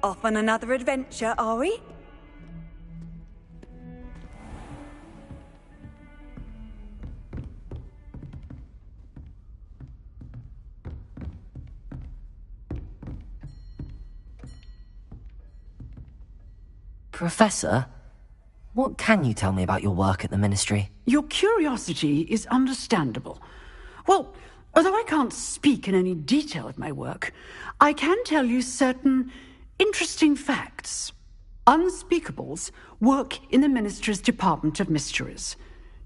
Off on another adventure, are we? Professor, what can you tell me about your work at the Ministry? Your curiosity is understandable. Well, although I can't speak in any detail of my work, I can tell you certain interesting facts. Unspeakables work in the Ministry's Department of Mysteries.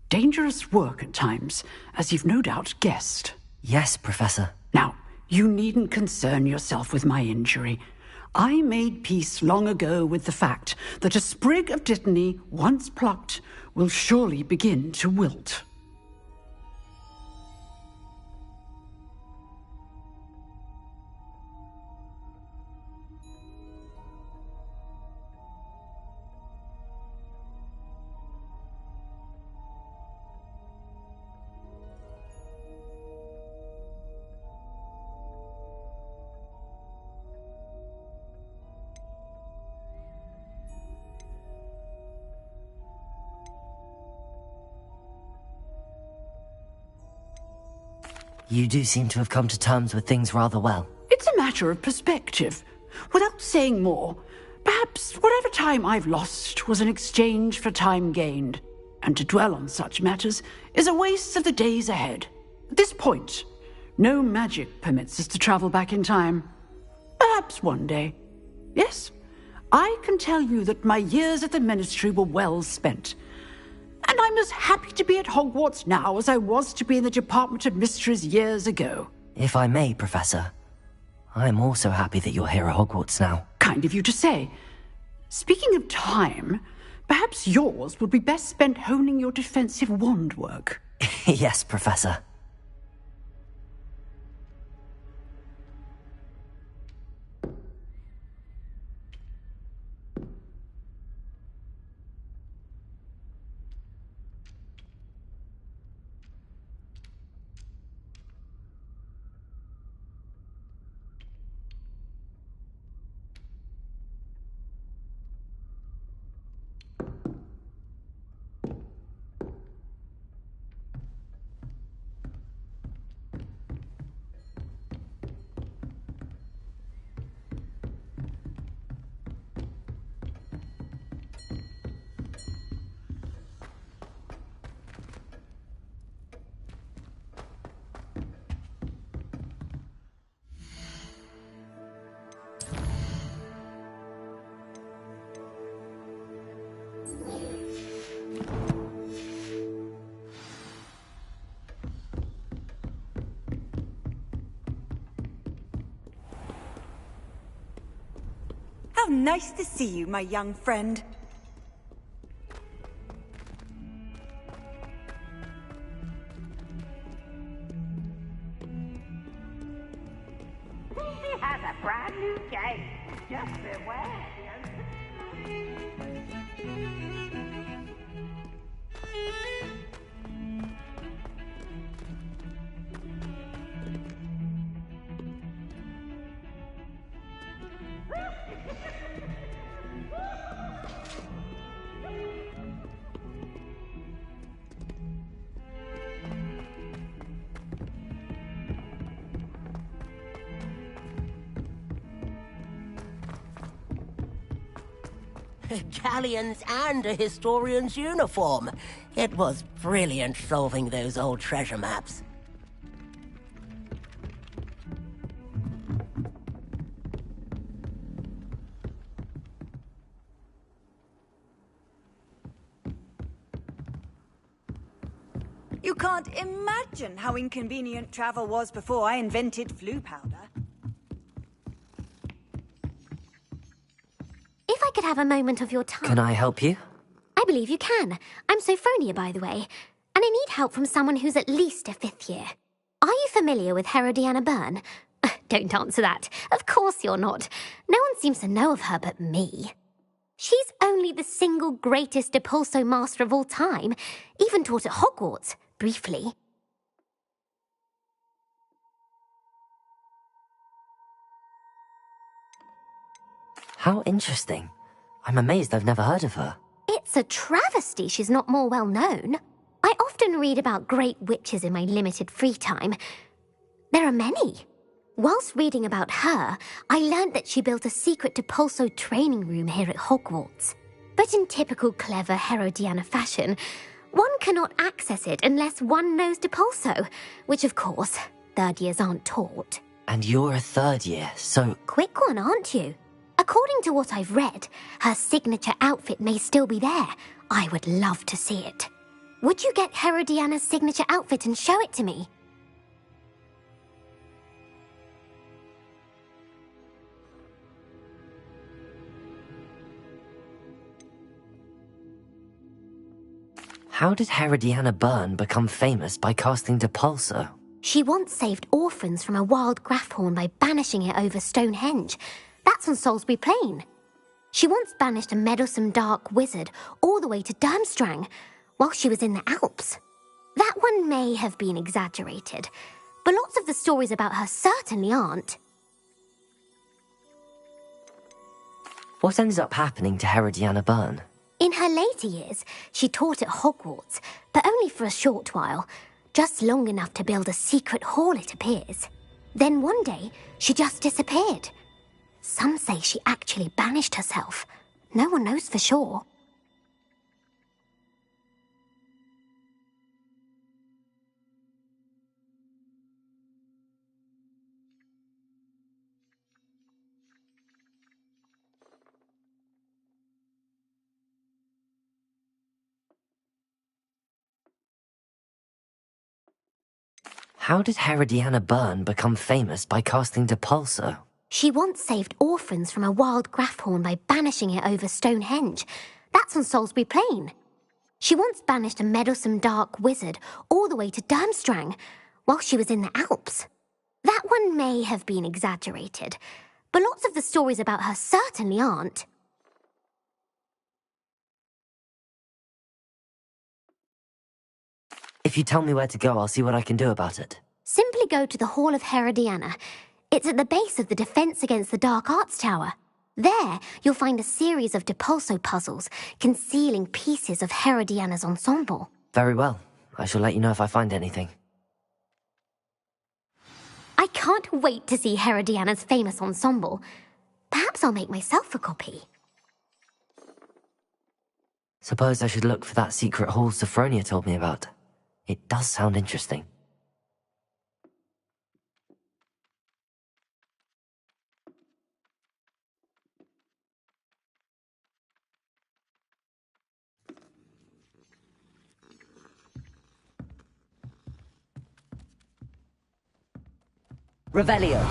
Dangerous work at times, as you've no doubt guessed. Yes, Professor. Now, you needn't concern yourself with my injury. I made peace long ago with the fact that a sprig of dittany, once plucked, will surely begin to wilt. You do seem to have come to terms with things rather well. It's a matter of perspective. Without saying more, perhaps whatever time I've lost was an exchange for time gained, and to dwell on such matters is a waste of the days ahead. At this point, no magic permits us to travel back in time. Perhaps one day. Yes, I can tell you that my years at the Ministry were well spent. And I'm as happy to be at Hogwarts now as I was to be in the Department of Mysteries years ago. If I may, Professor, I'm also happy that you're here at Hogwarts now. Kind of you to say. Speaking of time, perhaps yours would be best spent honing your defensive wand work. Yes, Professor. How nice to see you, my young friend. has a brand new game. Just beware. Galleons and a historian's uniform. It was brilliant solving those old treasure maps. You can't imagine how inconvenient travel was before I invented flu powder. If I could have a moment of your time... Can I help you? I believe you can. I'm Sophronia, by the way, and I need help from someone who's at least a 5th year. Are you familiar with Herodiana Byrne? Don't answer that. Of course you're not. No one seems to know of her but me. She's only the single greatest Depulso master of all time, even taught at Hogwarts, briefly. How interesting. I'm amazed I've never heard of her. It's a travesty she's not more well known. I often read about great witches in my limited free time. There are many. Whilst reading about her, I learned that she built a secret Depulso training room here at Hogwarts. But in typical clever Herodiana fashion, one cannot access it unless one knows Depulso, which of course, 3rd years aren't taught. And you're a 3rd year, so... Quick one, aren't you? According to what I've read, her signature outfit may still be there. I would love to see it. Would you get Herodiana's signature outfit and show it to me? How did Herodiana Byrne become famous by casting Depulso? She once saved orphans from a wild Grafhorn by banishing it over Stonehenge. That's on Salisbury Plain. She once banished a meddlesome dark wizard all the way to Durmstrang while she was in the Alps. That one may have been exaggerated, but lots of the stories about her certainly aren't. What ended up happening to Herodiana Byrne? In her later years, she taught at Hogwarts, but only for a short while, just long enough to build a secret hall, it appears. Then one day, she just disappeared. Some say she actually banished herself. No one knows for sure. How did Herodiana Byrne become famous by casting Depulso? She once saved orphans from a wild Grafhorn by banishing it over Stonehenge. That's on Salisbury Plain. She once banished a meddlesome dark wizard all the way to Durmstrang while she was in the Alps. That one may have been exaggerated, but lots of the stories about her certainly aren't. If you tell me where to go, I'll see what I can do about it. Simply go to the Hall of Herodiana. It's at the base of the Defense Against the Dark Arts Tower. There, you'll find a series of Depulso puzzles concealing pieces of Herodiana's ensemble. Very well. I shall let you know if I find anything. I can't wait to see Herodiana's famous ensemble. Perhaps I'll make myself a copy. Suppose I should look for that secret hall Sophronia told me about. It does sound interesting. Revelio.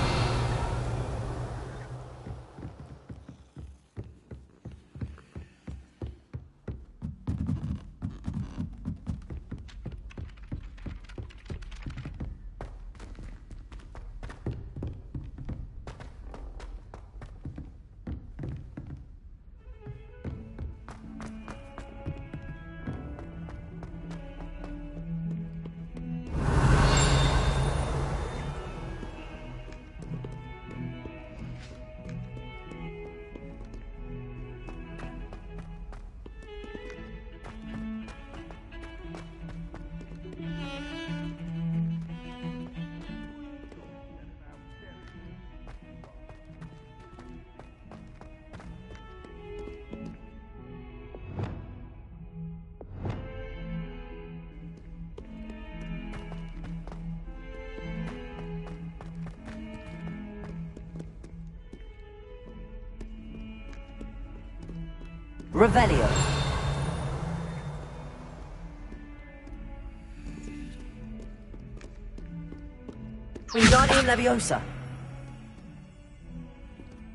Revelio. Wingardium Leviosa.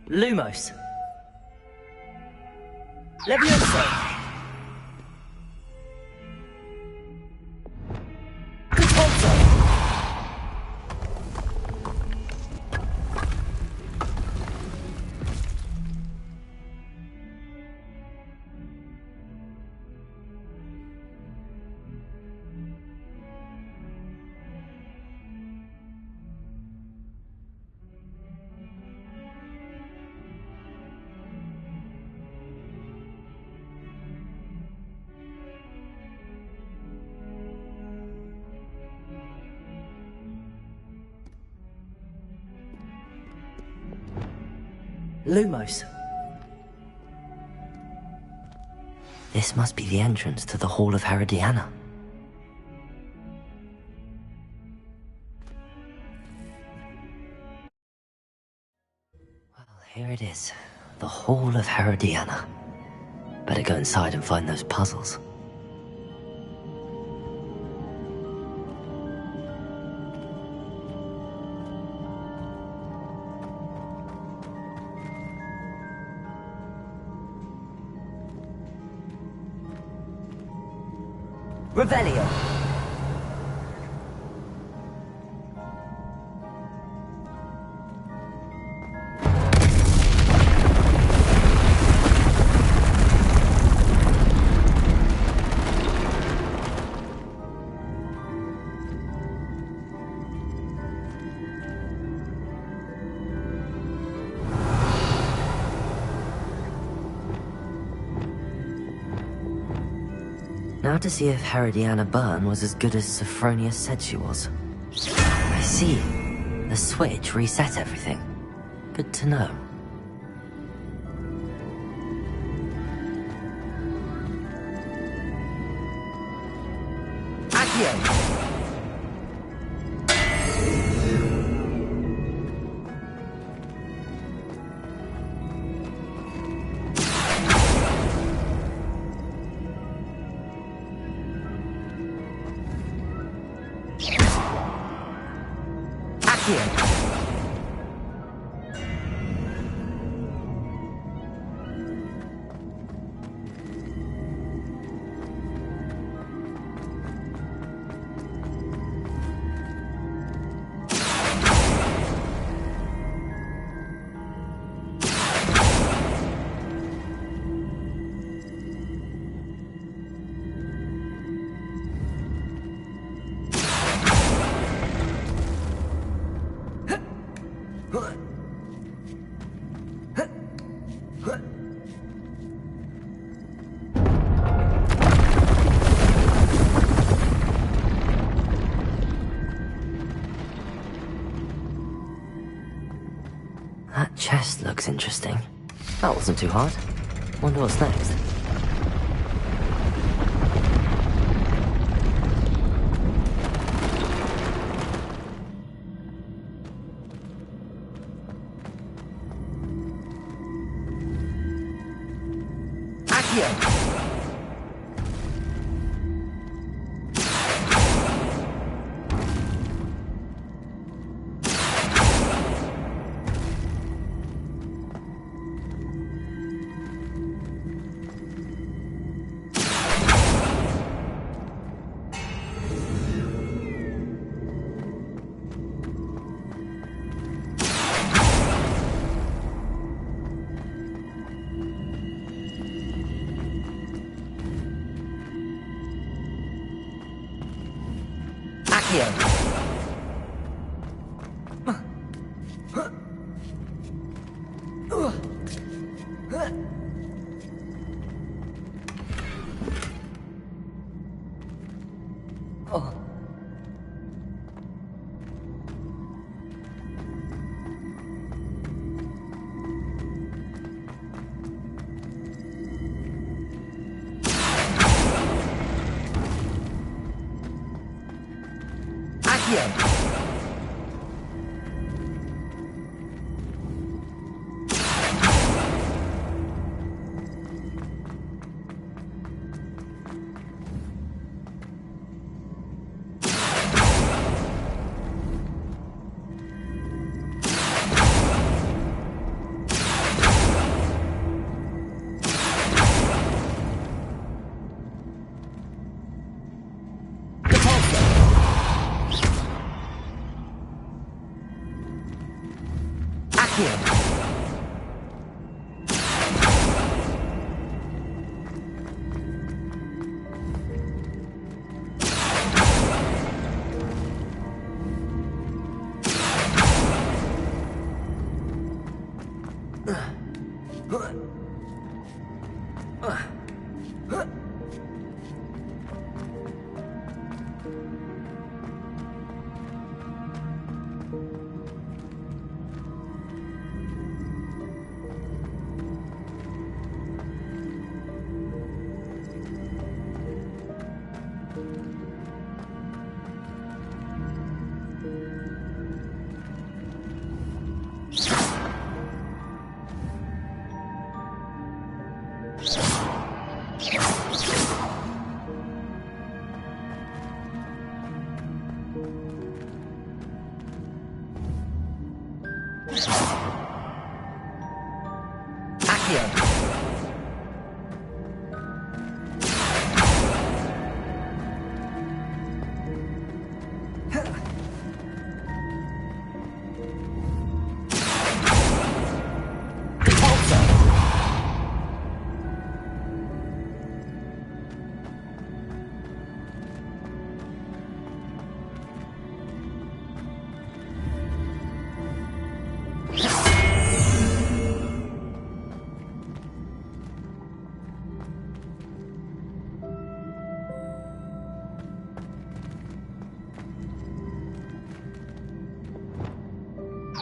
Lumos. Leviosa. Contorto. Lumos. This must be the entrance to the Hall of Herodiana. Well, here it is. The Hall of Herodiana. Better go inside and find those puzzles. Revelio. Now to see if Herodiana Byrne was as good as Sophronia said she was. I see. The switch reset everything. Good to know. Accio! That chest looks interesting. That wasn't too hard. Wonder what's next. Accio! Accio.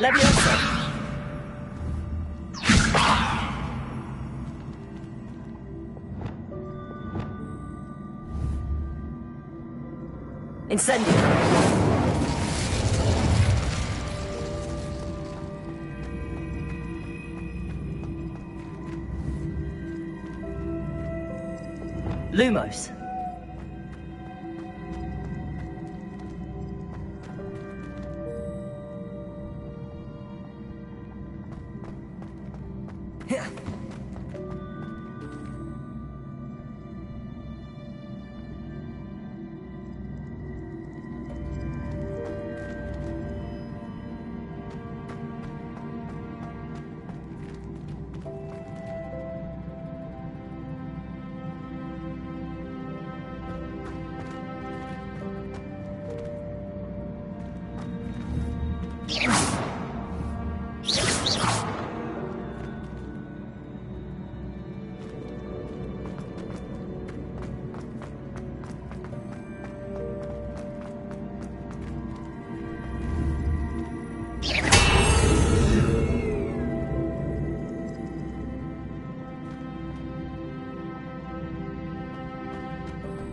Leviosa. Incendio. Lumos.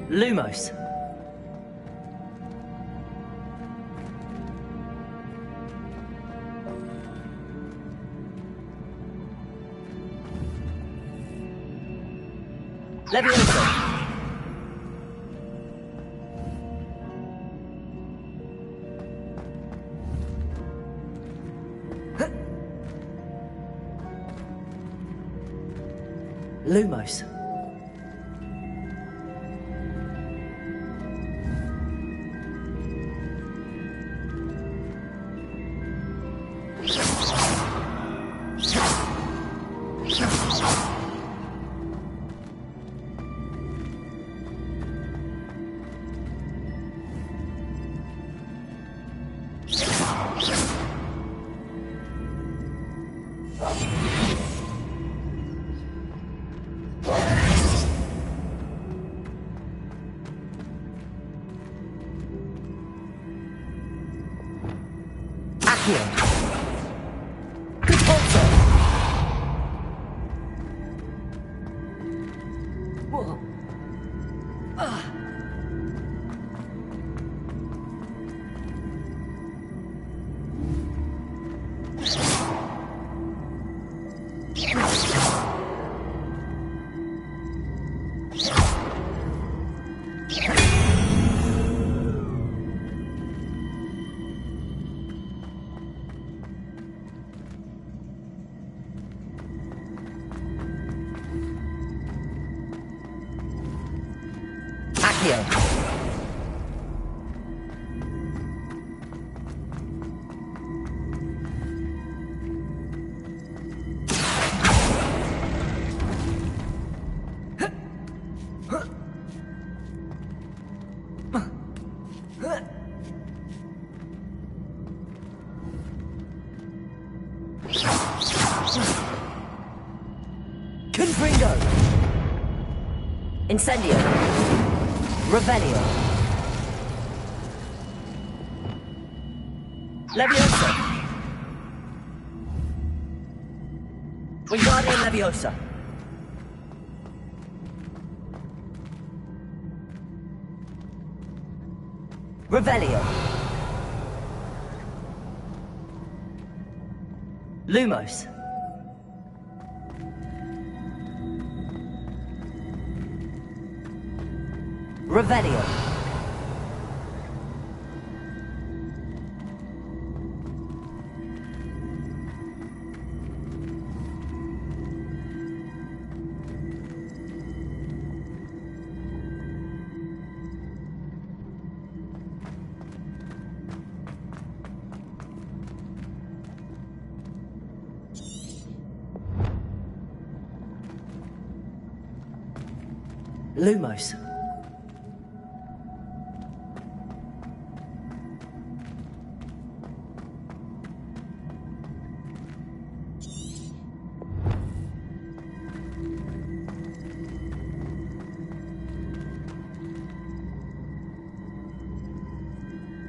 Lumos. Leviosa. Lumos. Confringo! Incendio! Revelio! Leviosa! Wingardium Leviosa! Revelio! Lumos! Revelio! Lumos.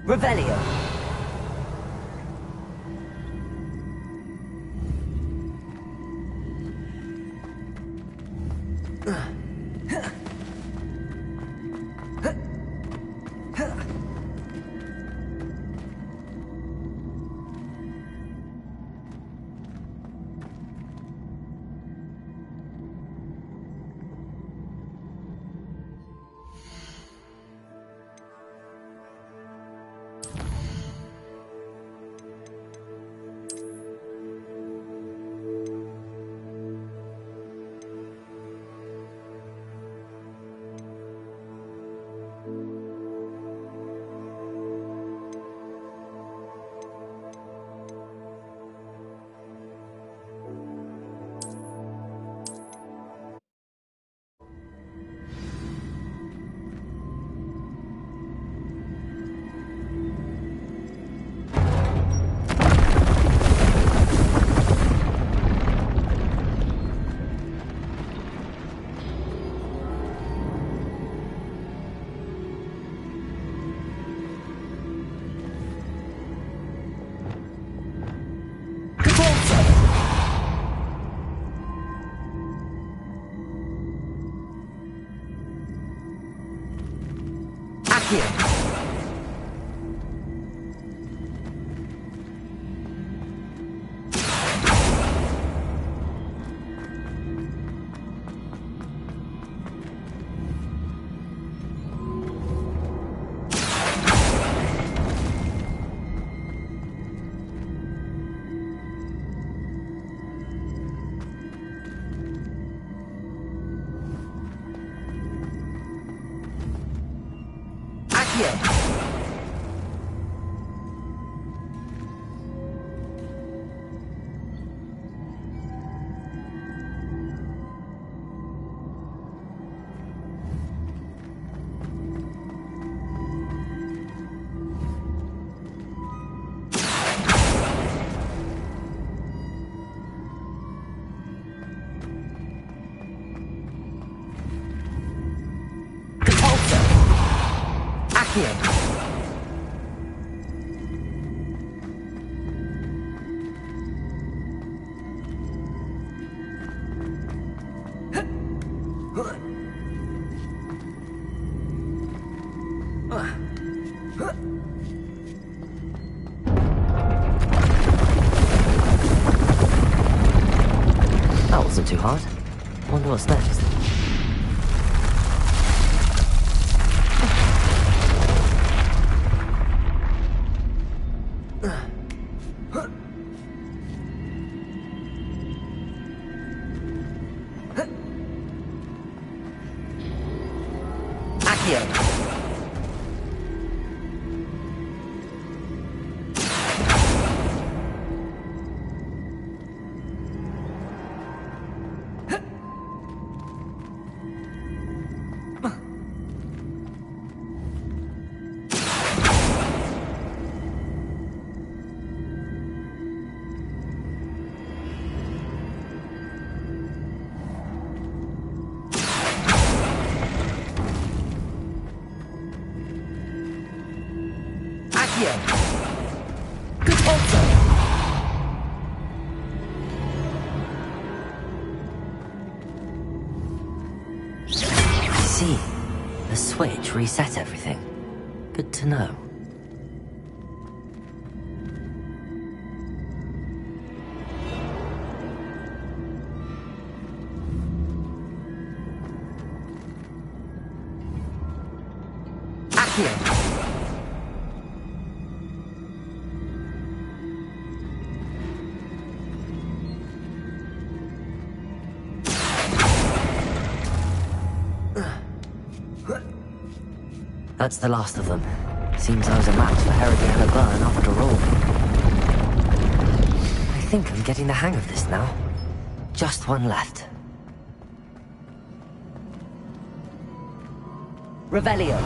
Revelio. That wasn't too hard. Wonder what's next. Accio! Good also! I see. The switch reset everything. Good to know. Accio! That's the last of them. Seems I was a match for Herodiana Byrne after all. I think I'm getting the hang of this now. Just one left. Revelio.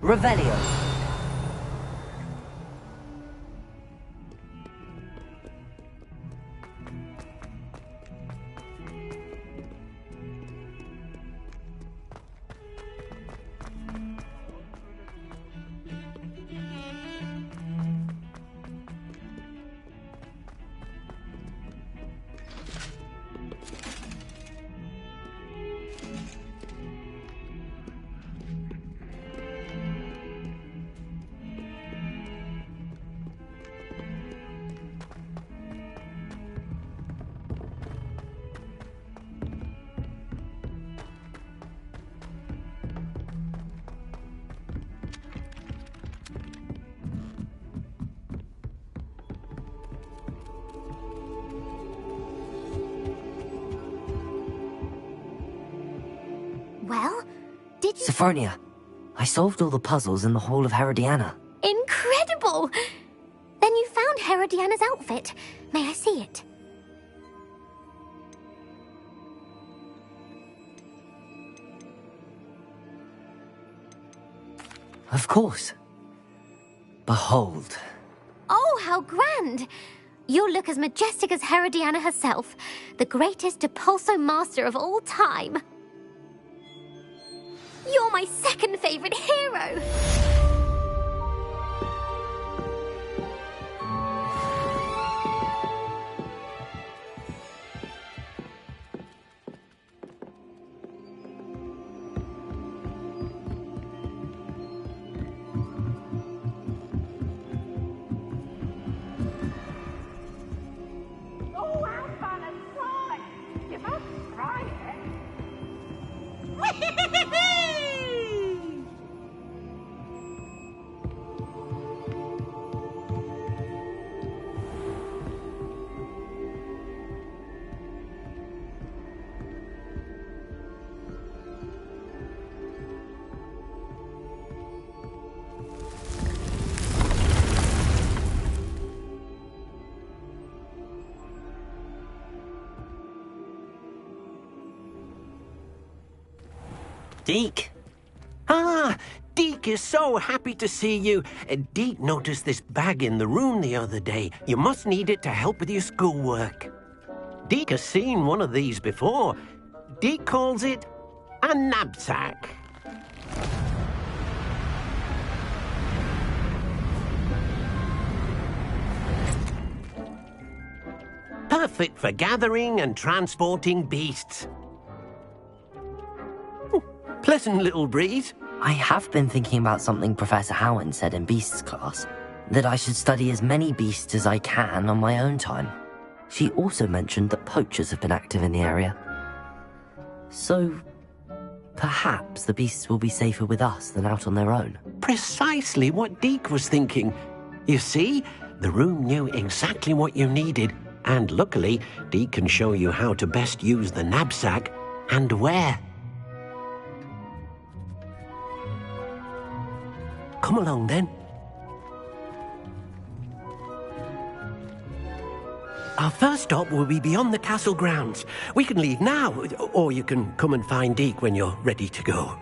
Revelio. Well, did you... Sophronia, I solved all the puzzles in the Hall of Herodiana. Incredible! Then you found Herodiana's outfit. May I see it? Of course. Behold. Oh, how grand! You'll look as majestic as Herodiana herself, the greatest Depulso master of all time. You're my second favorite hero! Oh, how fun and fun! You must try it. Deke? Ah, Deke is so happy to see you. Deke noticed this bag in the room the other day. You must need it to help with your schoolwork. Deke has seen one of these before. Deke calls it a knapsack. Perfect for gathering and transporting beasts. Pleasant little breeze. I have been thinking about something Professor Howard said in Beasts class, that I should study as many beasts as I can on my own time. She also mentioned that poachers have been active in the area. So, perhaps the beasts will be safer with us than out on their own. Precisely what Deke was thinking. You see, the room knew exactly what you needed, and luckily, Deke can show you how to best use the knapsack and where. Come along, then. Our first stop will be beyond the castle grounds. We can leave now, or you can come and find Deke when you're ready to go.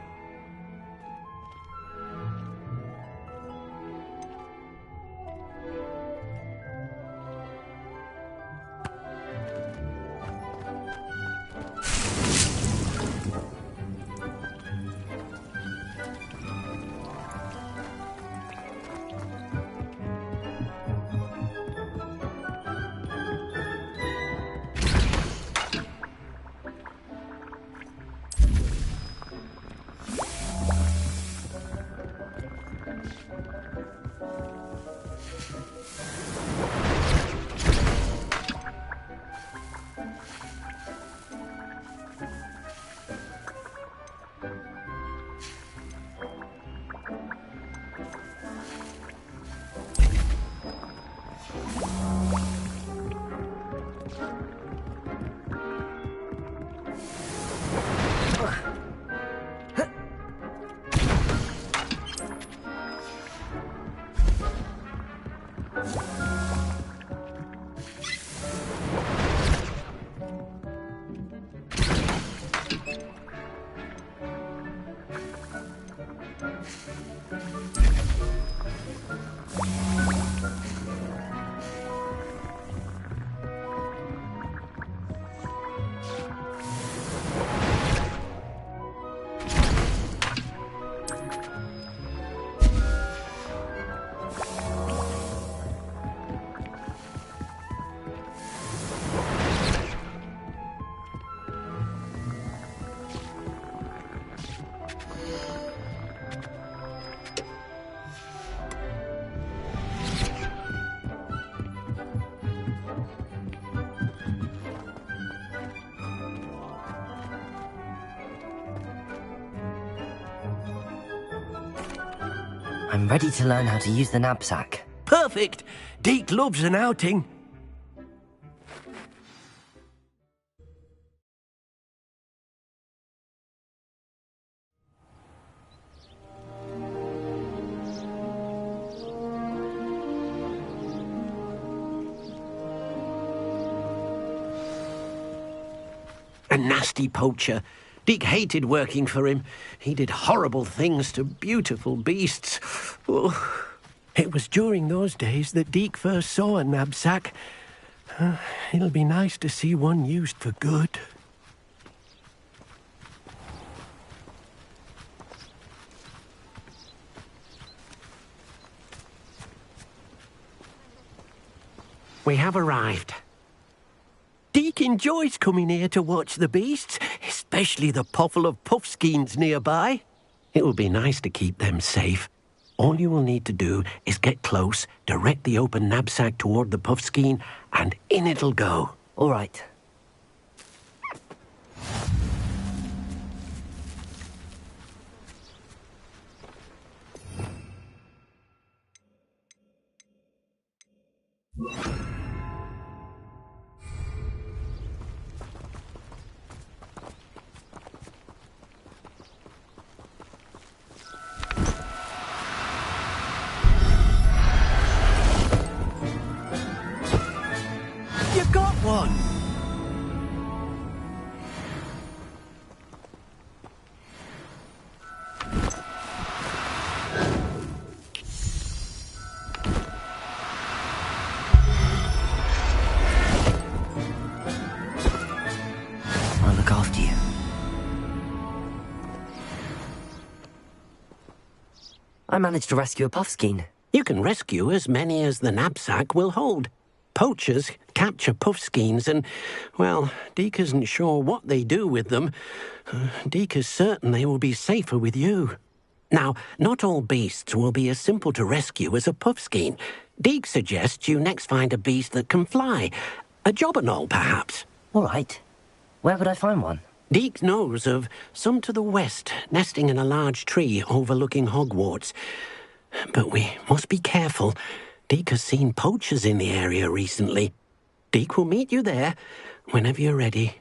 I'm ready to learn how to use the knapsack. Perfect! Deke loves an outing. A nasty poacher. Deke hated working for him. He did horrible things to beautiful beasts. Oh. It was during those days that Deke first saw a knapsack. It'll be nice to see one used for good. We have arrived. Deke enjoys coming here to watch the beasts, especially the potful of puffskeins nearby. It will be nice to keep them safe. All you will need to do is get close, direct the open knapsack toward the puffskein, and in it'll go. All right. You got one! I'll look after you. I managed to rescue a puffskein. You can rescue as many as the knapsack will hold. Poachers capture puffskeins and, well, Deke isn't sure what they do with them. Deke is certain they will be safer with you. Now, not all beasts will be as simple to rescue as a puffskein. Deke suggests you next find a beast that can fly. A jobberknoll, perhaps. All right. Where would I find one? Deke knows of some to the west, nesting in a large tree overlooking Hogwarts. But we must be careful. Deke has seen poachers in the area recently. Deke will meet you there whenever you're ready.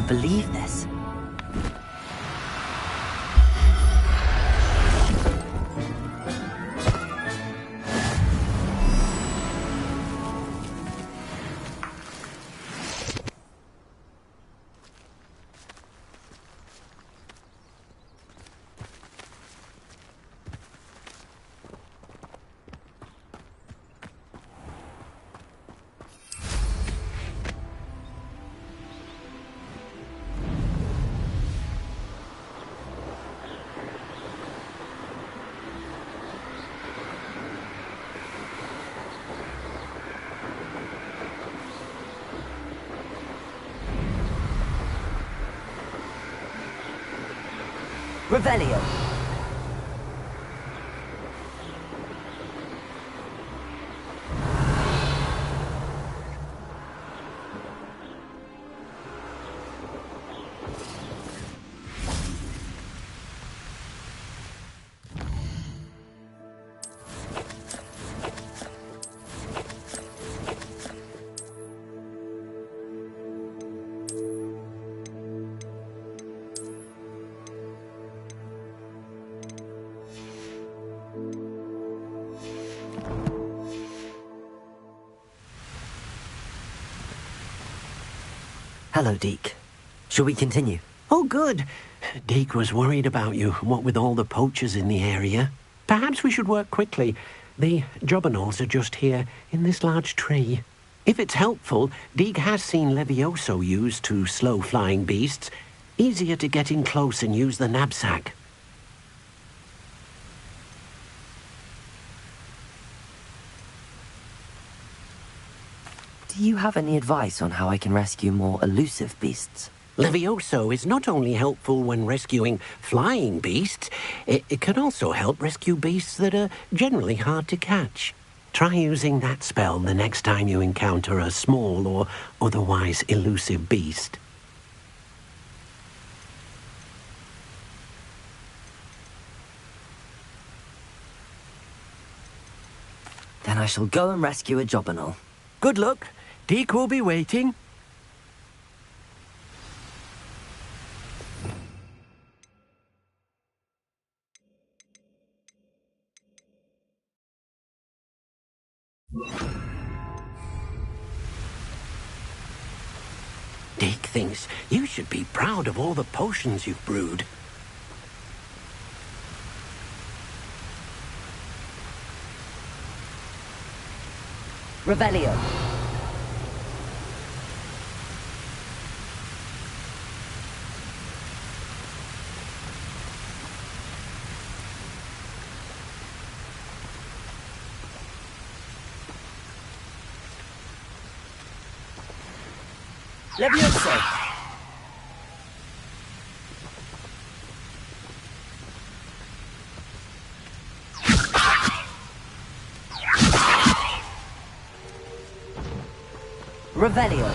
believe this. Revelio. Hello, Deke. Shall we continue? Oh, good. Deke was worried about you, what with all the poachers in the area. Perhaps we should work quickly. The jobberknolls are just here, in this large tree. If it's helpful, Deke has seen Levioso used to slow flying beasts. Easier to get in close and use the knapsack. Do you have any advice on how I can rescue more elusive beasts? Levioso is not only helpful when rescuing flying beasts, it can also help rescue beasts that are generally hard to catch. Try using that spell the next time you encounter a small or otherwise elusive beast. Then I shall go and rescue a jobberknoll. Good luck. Deke will be waiting. Deke thinks you should be proud of all the potions you've brewed. Revelio. Levioso. Revelio.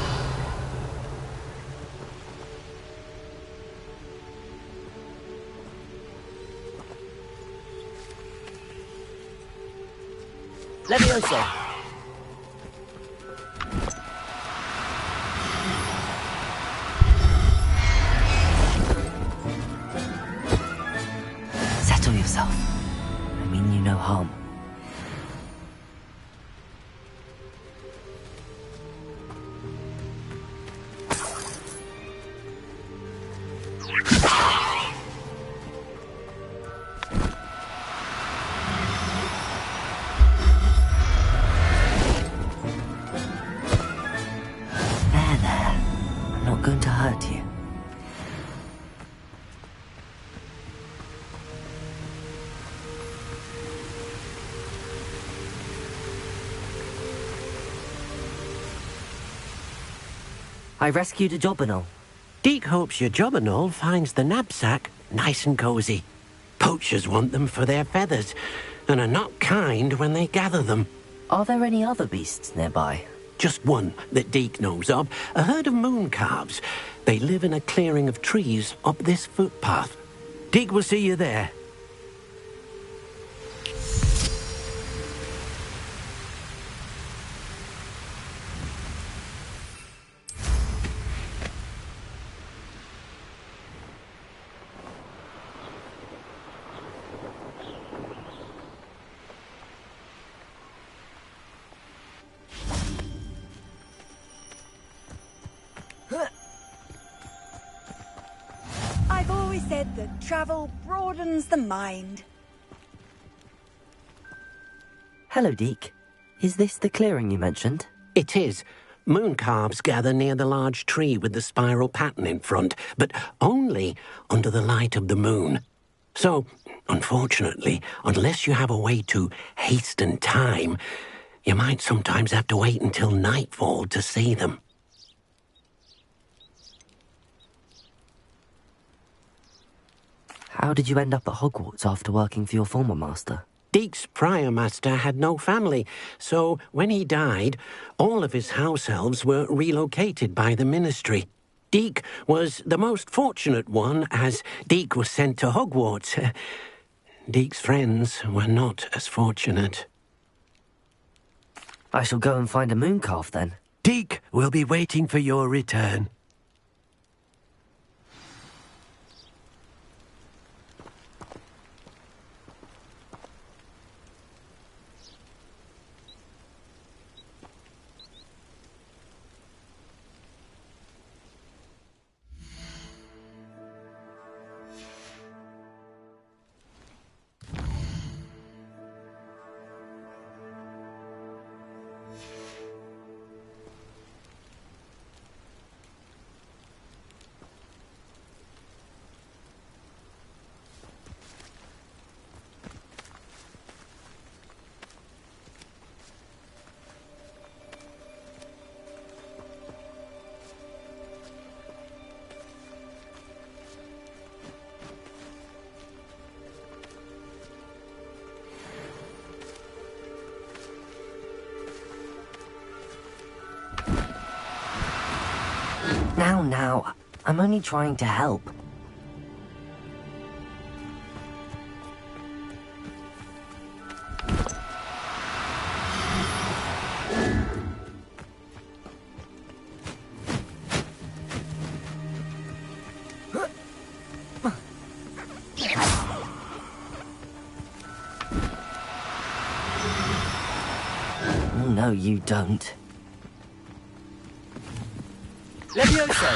Levioso. Settle yourself. I mean you no harm. Going to hurt you. I rescued a jobberknoll. Deke hopes your jobberknoll finds the knapsack nice and cozy. Poachers want them for their feathers, and are not kind when they gather them. Are there any other beasts nearby? Just one that Deke knows of, a herd of moon calves. They live in a clearing of trees up this footpath. Deke will see you there. said that travel broadens the mind. Hello, Deke. Is this the clearing you mentioned? It is. Moon calves gather near the large tree with the spiral pattern in front, but only under the light of the moon. So, unfortunately, unless you have a way to hasten time, you might sometimes have to wait until nightfall to see them. How did you end up at Hogwarts after working for your former master? Deke's prior master had no family, so when he died, all of his house elves were relocated by the ministry. Deke was the most fortunate one, as Deke was sent to Hogwarts. Deke's friends were not as fortunate. I shall go and find a moon calf then. Deke will be waiting for your return. Now, I'm only trying to help. No, you don't. Levioso!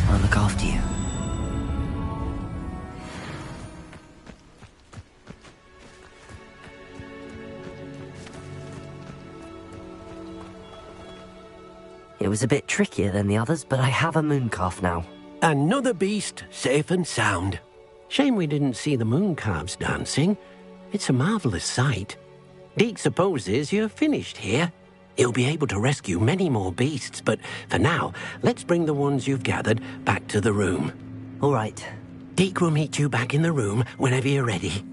I'll look after you. It was a bit trickier than the others, but I have a moon calf now. Another beast, safe and sound. Shame we didn't see the moon calves dancing. It's a marvellous sight. Deke supposes you're finished here. He'll be able to rescue many more beasts, but for now, let's bring the ones you've gathered back to the room. All right. Deke will meet you back in the room whenever you're ready.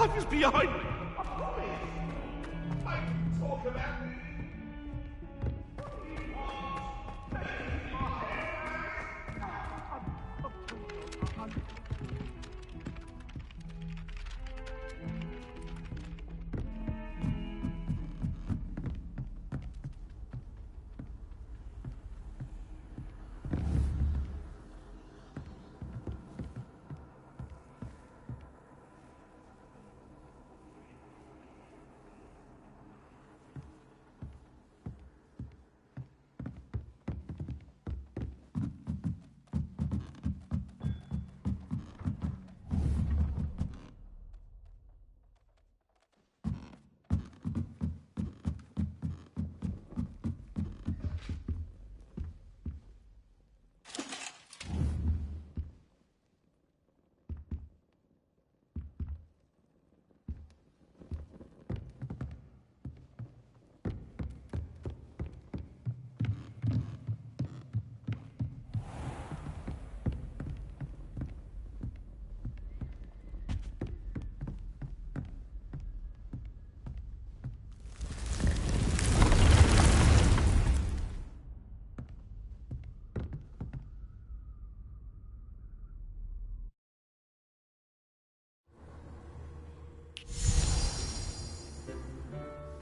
life is behind me. I promise. I can talk about it.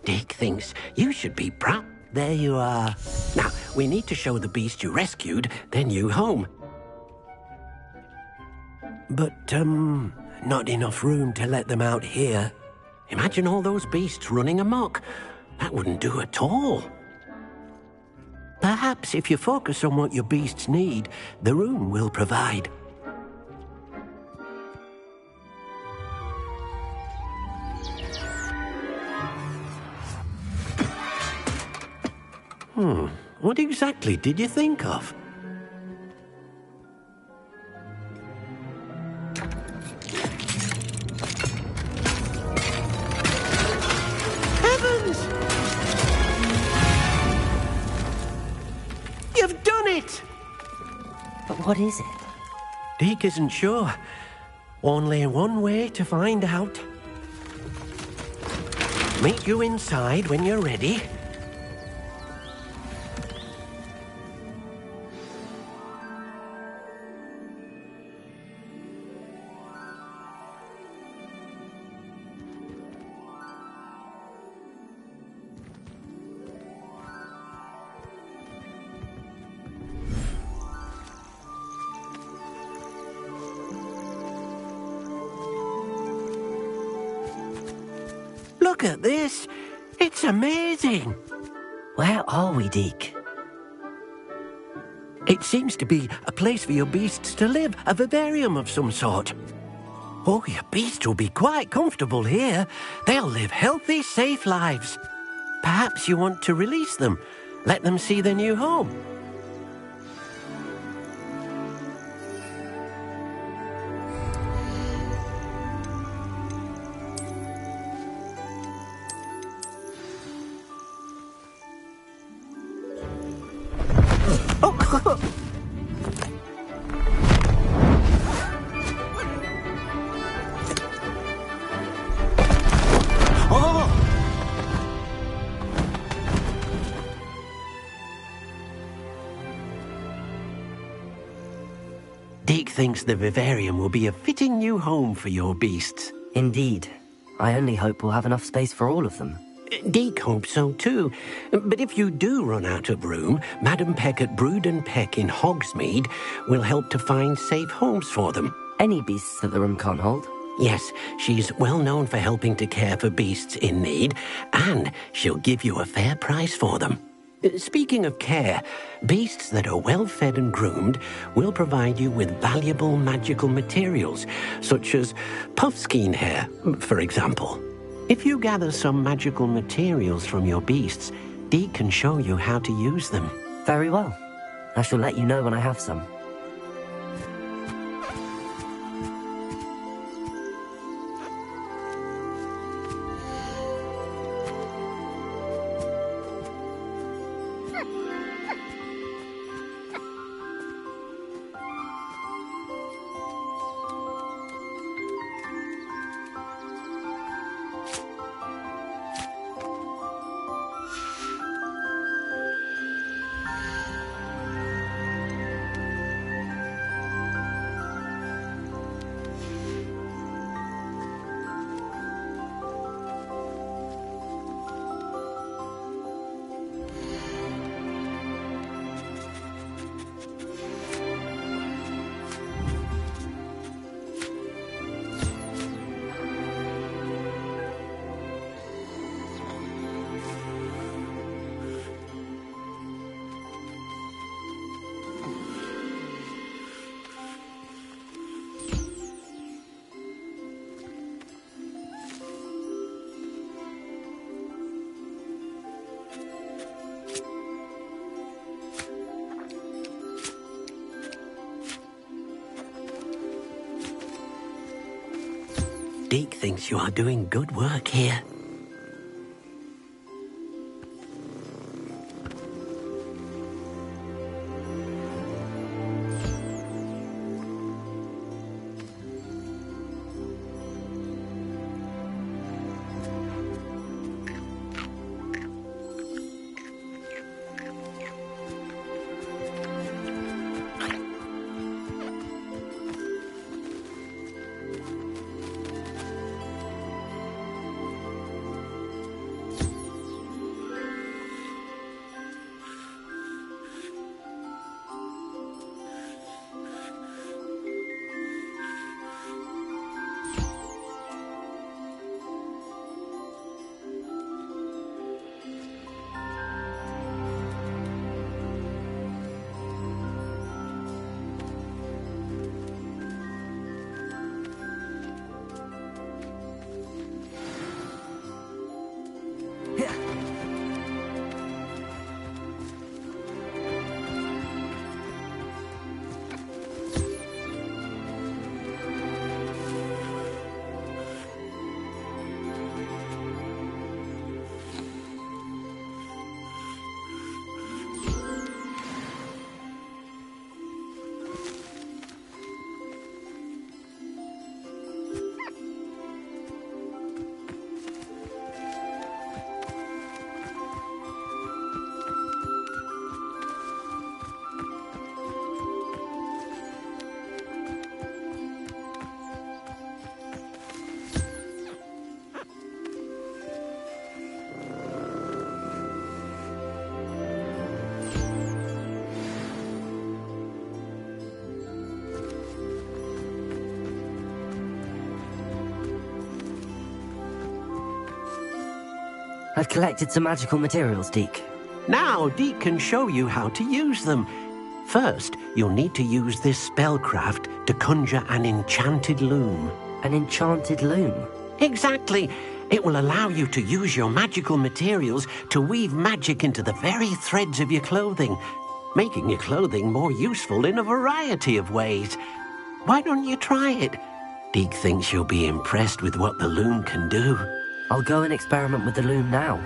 Dick thinks you should be proud. There you are. Now, we need to show the beast you rescued their new home. But, not enough room to let them out here. Imagine all those beasts running amok. That wouldn't do at all. Perhaps if you focus on what your beasts need, the room will provide. What exactly did you think of? Heavens! You've done it! But what is it? Deke isn't sure. Only one way to find out. Meet you inside when you're ready. Look at this. It's amazing. Where are we, Deke? It seems to be a place for your beasts to live, a vivarium of some sort. Oh, your beasts will be quite comfortable here. They'll live healthy, safe lives. Perhaps you want to release them, let them see their new home. Deke thinks the vivarium will be a fitting new home for your beasts. Indeed. I only hope we'll have enough space for all of them. Deke hopes so too. But if you do run out of room, Madam Peck at Brood and Peck in Hogsmeade will help to find safe homes for them. Any beasts that the room can't hold? Yes, she's well known for helping to care for beasts in need, and she'll give you a fair price for them. Speaking of care, beasts that are well fed and groomed will provide you with valuable magical materials, such as puffskein hair, for example. If you gather some magical materials from your beasts, Deke can show you how to use them. Very well. I shall let you know when I have some. Deke thinks you are doing good work here. I've collected some magical materials, Deke. Now, Deke can show you how to use them. First, you'll need to use this spellcraft to conjure an enchanted loom. An enchanted loom? Exactly. It will allow you to use your magical materials to weave magic into the very threads of your clothing, making your clothing more useful in a variety of ways. Why don't you try it? Deke thinks you'll be impressed with what the loom can do. I'll go and experiment with the loom now.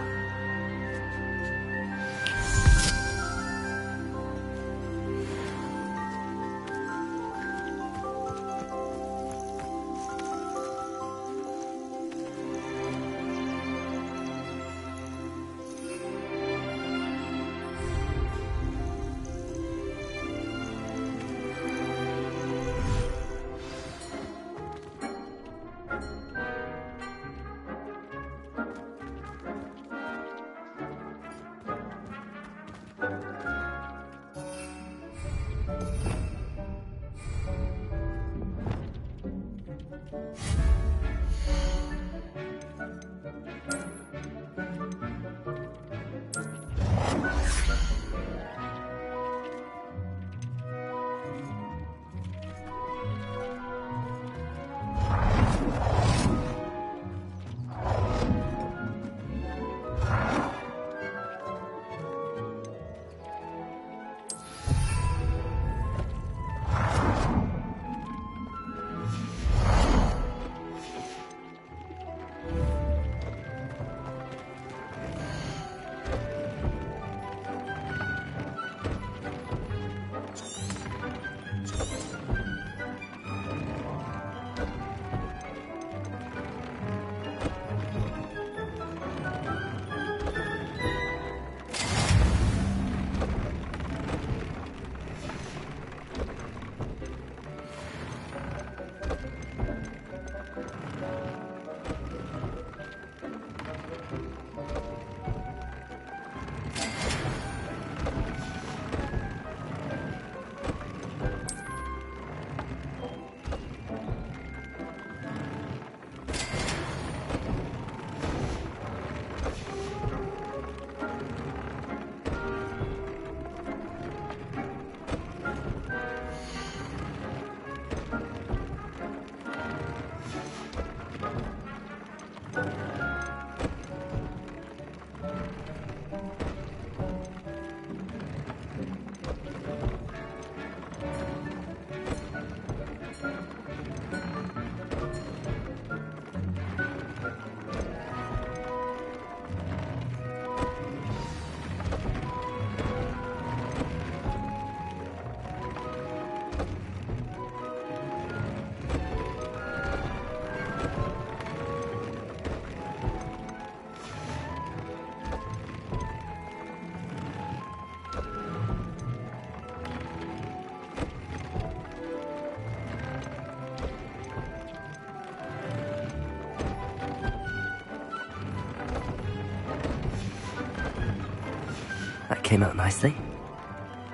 That came out nicely.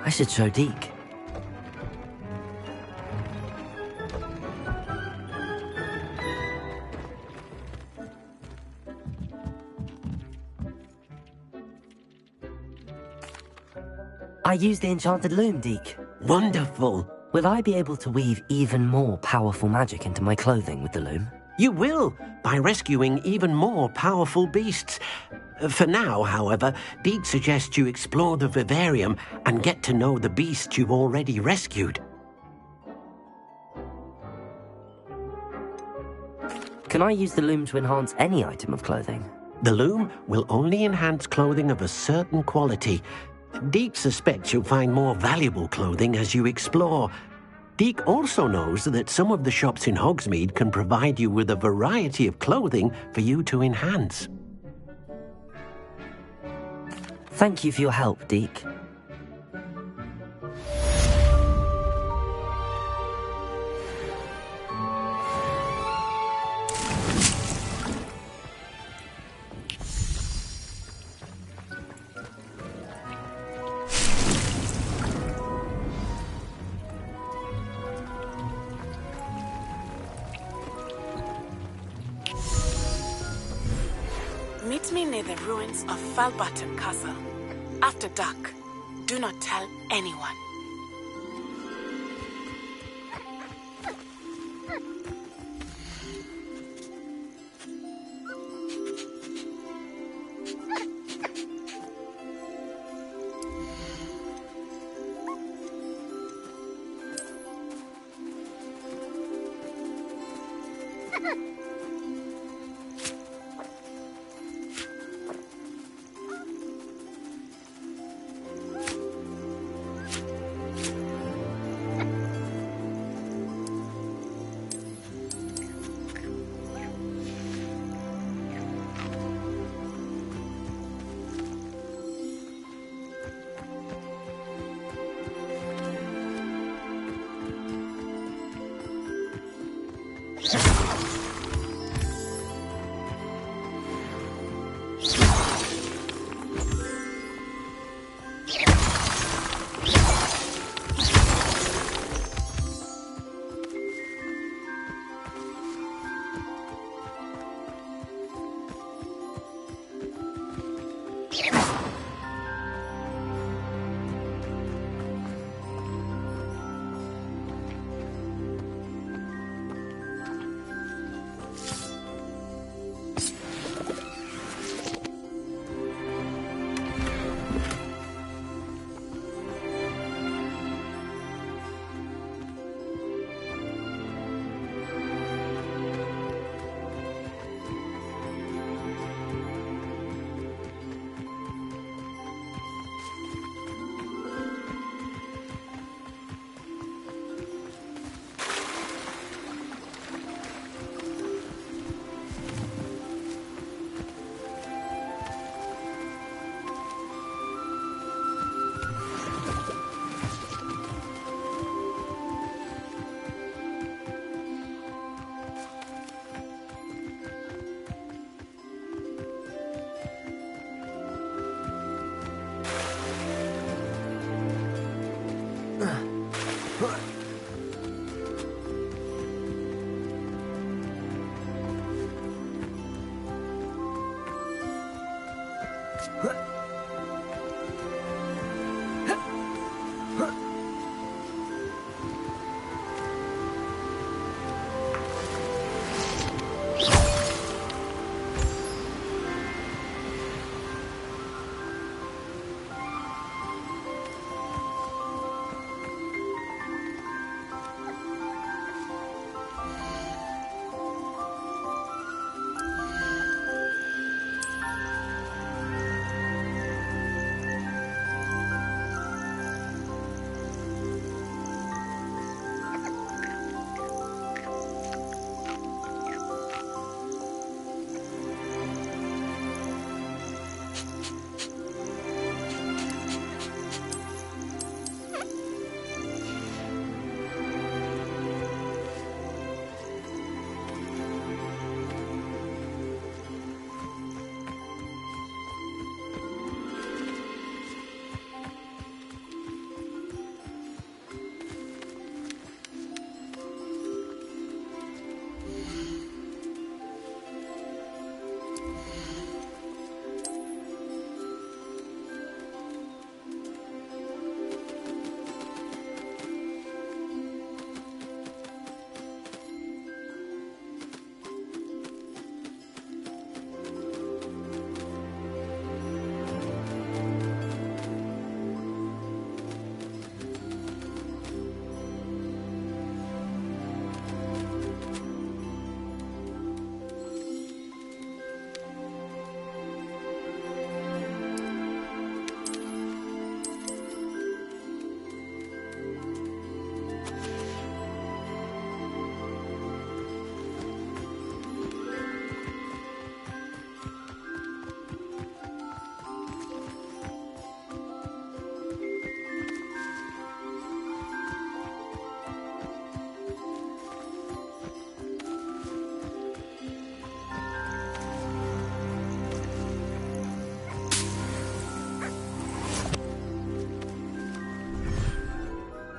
I should show Deke. I used the enchanted loom, Deke. Wonderful. Will I be able to weave even more powerful magic into my clothing with the loom? You will, by rescuing even more powerful beasts. For now, however, Deke suggests you explore the vivarium and get to know the beasts you've already rescued. Can I use the loom to enhance any item of clothing? The loom will only enhance clothing of a certain quality. Deke suspects you'll find more valuable clothing as you explore. Deke also knows that some of the shops in Hogsmeade can provide you with a variety of clothing for you to enhance. Thank you for your help, Deke. Meet me near the ruins of Falbutton Castle. After dark, do not tell anyone.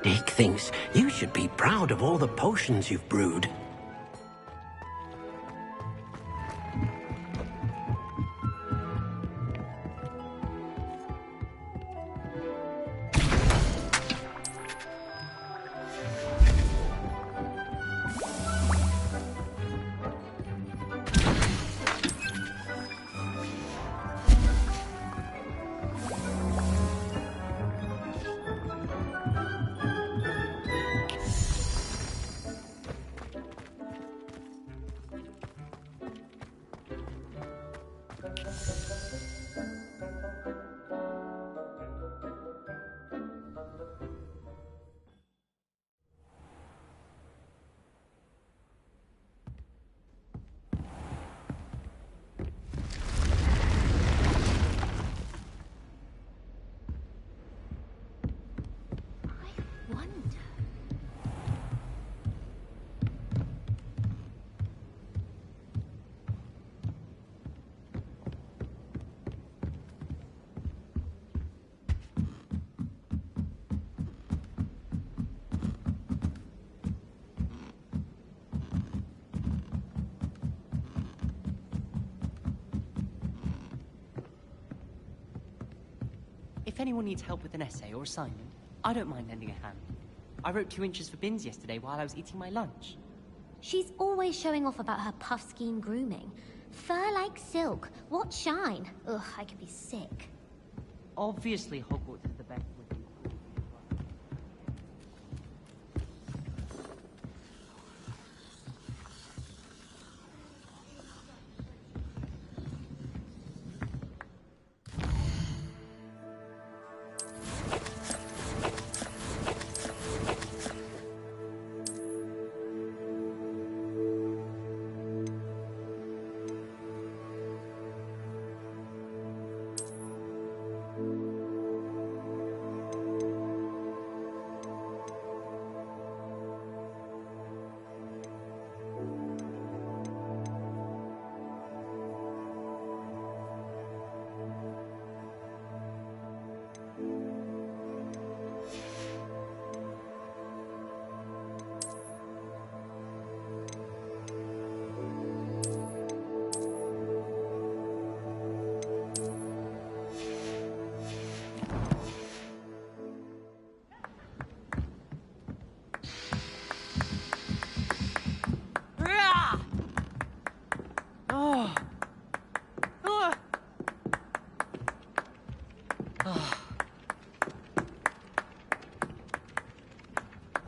Dick thinks you should be proud of all the potions you've brewed. If anyone needs help with an essay or assignment, I don't mind lending a hand. I wrote 2 inches for bins yesterday while I was eating my lunch. She's always showing off about her puff scheme grooming. Fur like silk. What shine? Ugh, I could be sick. Obviously, Hogwarts is the best with you.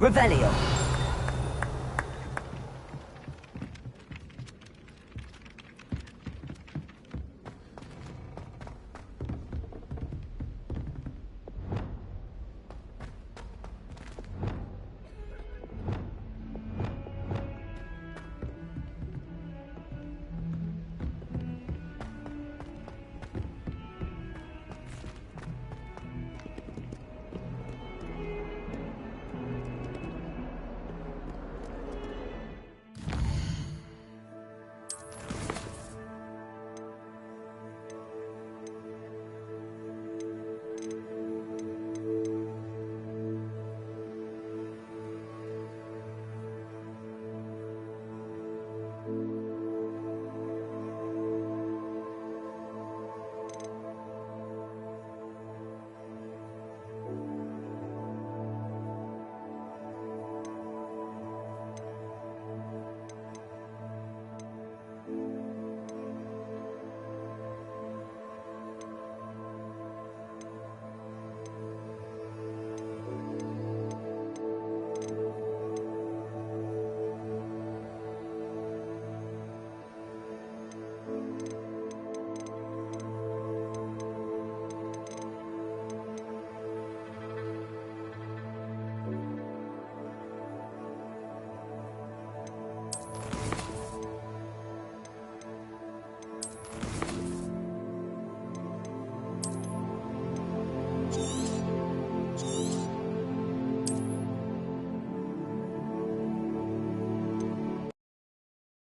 Revelio.